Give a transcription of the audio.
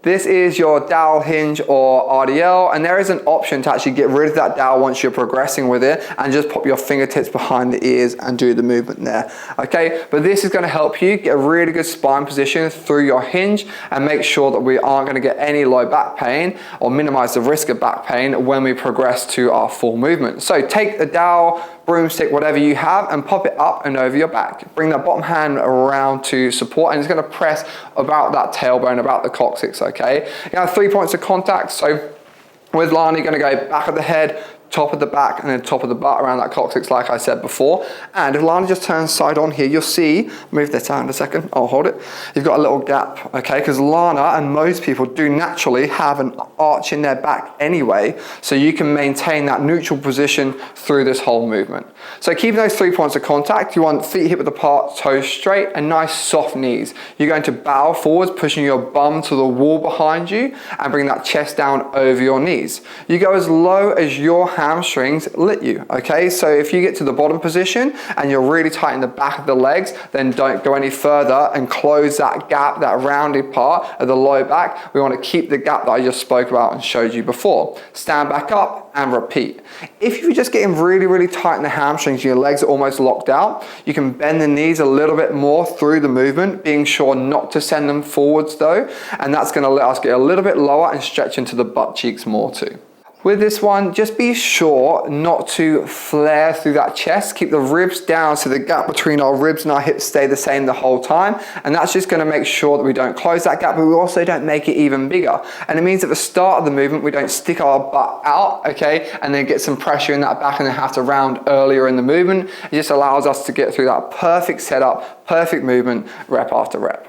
This is your dowel hinge or RDL, and there is an option to actually get rid of that dowel once you're progressing with it and just pop your fingertips behind the ears and do the movement there. Okay, but this is going to help you get a really good spine position through your hinge and make sure that we aren't going to get any low back pain or minimize the risk of back pain when we progress to our full movement. So take the dowel, broomstick, whatever you have, and pop it up and over your back. Bring that bottom hand around to support, and it's going to press about that tailbone, about the coccyx, okay? You have 3 points of contact, so with Lana, you're going to go back of the head, top of the back, and then top of the butt around that coccyx like I said before. And if Lana just turns side on here, you'll see, move this out in a second, I'll hold it. You've got a little gap, okay? Because Lana and most people do naturally have an arch in their back anyway, so you can maintain that neutral position through this whole movement. So keeping those 3 points of contact, you want feet hip width apart, toes straight, and nice soft knees. You're going to bow forwards, pushing your bum to the wall behind you, and bring that chest down over your knees. You go as low as your hamstrings let you, okay? So if you get to the bottom position and you're really tight in the back of the legs, then don't go any further and close that gap, that rounded part of the low back. We want to keep the gap that I just spoke about and showed you before. Stand back up and repeat. If you're just getting really, really tight in the hamstrings and your legs are almost locked out, you can bend the knees a little bit more through the movement, being sure not to send them forwards though, and that's going to let us get a little bit lower and stretch into the butt cheeks more too. With this one, just be sure not to flare through that chest. Keep the ribs down so the gap between our ribs and our hips stay the same the whole time. And that's just gonna make sure that we don't close that gap, but we also don't make it even bigger. And it means at the start of the movement, we don't stick our butt out, okay? And then get some pressure in that back and then have to round earlier in the movement. It just allows us to get through that perfect setup, perfect movement, rep after rep.